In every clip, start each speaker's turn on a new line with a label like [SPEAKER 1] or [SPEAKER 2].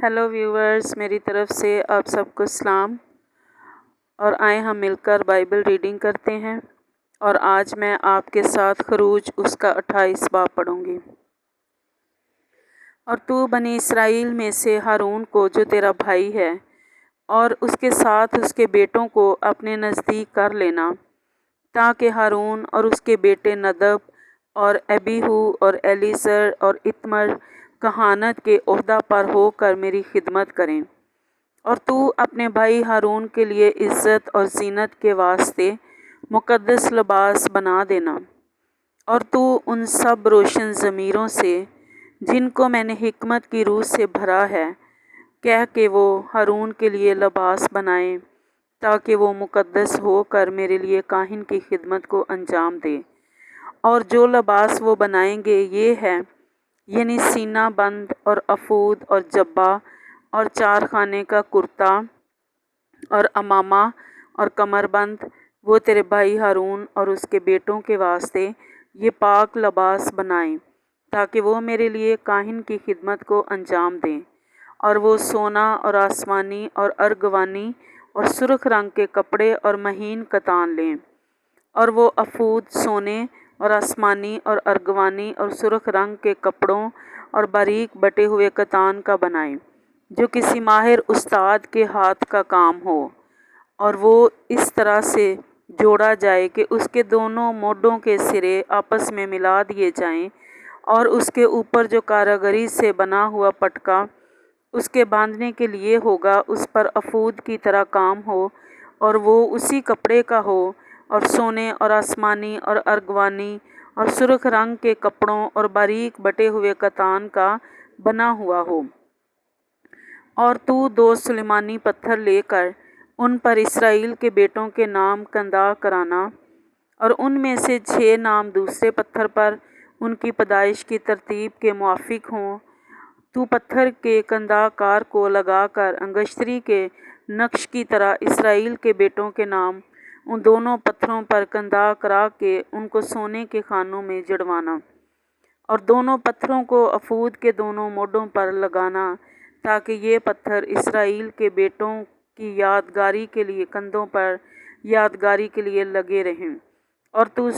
[SPEAKER 1] Hello viewers, میری طرف سے آپ سب کو سلام، اور آئیں ہم مل کر بائبل ریڈنگ کرتے ہیں۔ اور آج میں آپ کے ساتھ خروج اس کا 28 باب پڑھوں گی۔ اور تو بنی اسرائیل میں سے ہارون کو جو تیرا بھائی ہے اور اس کے ساتھ اس کے بیٹوں کو اپنے نزدیک کر لینا، تاکہ ہارون اور اس کے بیٹے ندب اور ابیہو اور ایلیزر اور اتمر کہانت کے عہدہ پر ہو کر میری خدمت کریں۔ اور تو اپنے بھائی ہارون کے لیے عزت اور زینت کے واسطے مقدس لباس بنا دینا۔ اور تو ان سب روشن ضمیروں سے جن کو میں نے حکمت کی روح سے بھرا ہے، کہہ کہ وہ ہارون کے لیے لباس بنائیں، تاکہ وہ مقدس ہو کر میرے لیے کاہن کی خدمت کو انجام دے۔ اور جو لباس وہ بنائیں گے یہ ہے، یعنی سینہ بند اور افود اور جبہ اور 4 خانے کا کرتا اور امامہ اور کمر بند۔ وہ تیرے بھائی ہارون اور اس کے بیٹوں کے واسطے یہ پاک لباس بنائیں، تاکہ وہ میرے لیے کاہن کی خدمت کو انجام دیں۔ اور وہ سونا اور آسمانی اور ارغوانی اور سرخ رنگ کے کپڑے اور مہین کتان لیں۔ اور وہ افود سونے اور آسمانی اور ارغوانی اور سرخ رنگ کے کپڑوں اور باریک بٹے ہوئے کتان کا بنائیں، جو کسی ماہر استاد کے ہاتھ کا کام ہو۔ اور وہ اس طرح سے جوڑا جائے کہ اس کے دونوں موڈوں کے سرے آپس میں ملا دیے جائیں، اور اس کے اوپر جو کاریگری سے بنا ہوا پٹکا اس کے باندھنے کے لیے ہوگا، اس پر افود کی طرح کام ہو، اور وہ اسی کپڑے کا ہو، اور سونے اور آسمانی اور ارغوانی اور سرخ رنگ کے کپڑوں اور باریک بٹے ہوئے کتان کا بنا ہوا ہو۔ اور تو 2 سلیمانی پتھر لے کر ان پر اسرائیل کے بیٹوں کے نام کندہ کرانا، اور ان میں سے 6 نام دوسرے پتھر پر ان کی پیدائش کی ترتیب کے موافق ہوں۔ تو پتھر کے کندہ کار کو لگا کر انگشتری کے نقش کی طرح اسرائیل کے بیٹوں کے نام ان دونوں پتھروں پر کندہ کرا کے ان کو سونے کے خانوں میں جڑوانا، اور دونوں پتھروں کو افود کے دونوں موڈوں پر لگانا، تاکہ یہ پتھر اسرائیل کے بیٹوں کی یادگاری کے لیے کندھوں پر یادگاری کے لیے لگے رہیں۔ اور تو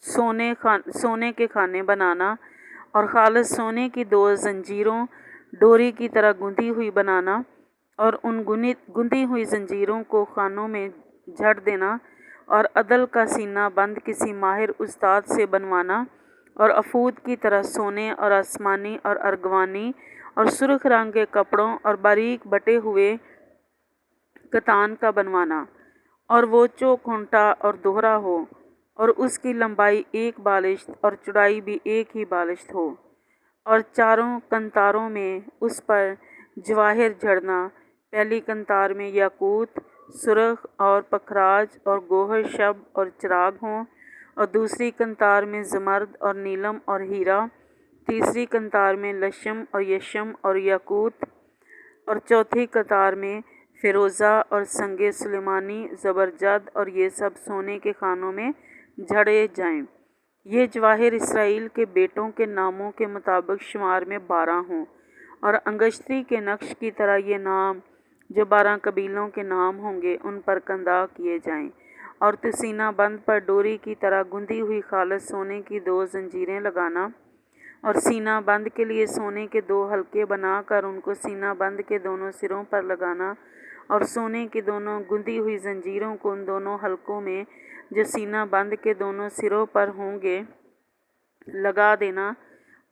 [SPEAKER 1] سونے کے خانے بنانا، اور خالص سونے کی 2 زنجیروں ڈوری کی طرح گندھی ہوئی بنانا، اور ان گندھی ہوئی زنجیروں کو خانوں میں جھڑ دینا، اور عدل کا سینہ بند کسی ماہر استاد سے بنوانا، اور افود کی طرح سونے اور آسمانی اور ارغوانی اور سرخ رنگ کے کپڑوں اور باریک بٹے ہوئے کتان کا بنوانا۔ اور وہ چوکھونٹا اور دوہرا ہو، اور اس کی لمبائی 1 بالشت اور چوڑائی بھی 1 ہی بالشت ہو، اور 4 کنتاروں میں اس پر جواہر جڑنا، پہلی کنتار میں یاقوت، سرخ اور پکھراج اور گوہر شب اور چراغ ہوں، اور دوسری کنتار میں زمرد اور نیلم اور ہیرا، تیسری کنتار میں لشم اور یشم اور یاقوت، اور چوتھی قطار میں فیروزہ اور سنگ سلیمانی زبرجد، اور یہ سب سونے کے خانوں میں جھڑے جائیں۔ یہ جواہر اسرائیل کے بیٹوں کے ناموں کے مطابق شمار میں 12 ہوں، اور انگشتری کے نقش کی طرح یہ نام جو 12 قبیلوں کے نام ہوں گے ان پر کندہ کیے جائیں۔ اور تو سینہ بند پر ڈوری کی طرح گندھی ہوئی خالص سونے کی 2 زنجیریں لگانا، اور سینہ بند کے لیے سونے کے 2 حلقے بنا کر ان کو سینہ بند کے دونوں سروں پر لگانا، اور سونے کی دونوں گندھی ہوئی زنجیروں کو ان دونوں حلقوں میں جو سینہ بند کے دونوں سروں پر ہوں گے لگا دینا،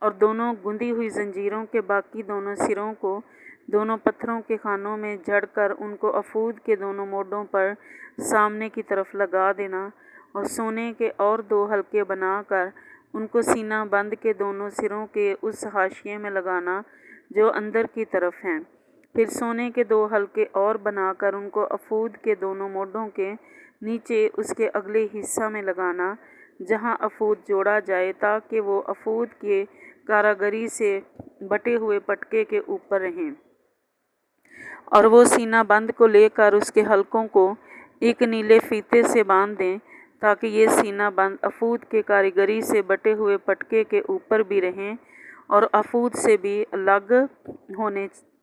[SPEAKER 1] اور دونوں گندھی ہوئی زنجیروں کے باقی دونوں سروں کو دونوں پتھروں کے خانوں میں جڑ کر ان کو افود کے دونوں موڈوں پر سامنے کی طرف لگا دینا، اور سونے کے اور 2 حلقے بنا کر ان کو سینہ بند کے دونوں سروں کے اس حاشیے میں لگانا جو اندر کی طرف ہیں۔ پھر سونے کے 2 حلقے اور بنا کر ان کو افود کے دونوں موڈوں کے نیچے اس کے اگلے حصہ میں لگانا جہاں افود جوڑا جائے، تاکہ وہ افود کے کاریگری سے بٹے ہوئے پٹکے کے اوپر رہیں۔ اور وہ سینہ بند کو لے کر اس کے حلقوں کو ایک نیلے فیتے سے باندھ دیں، تاکہ یہ سینہ بند افود کے کاریگری سے بٹے ہوئے پٹکے کے اوپر بھی رہیں، اور افود سے بھی الگ ہونے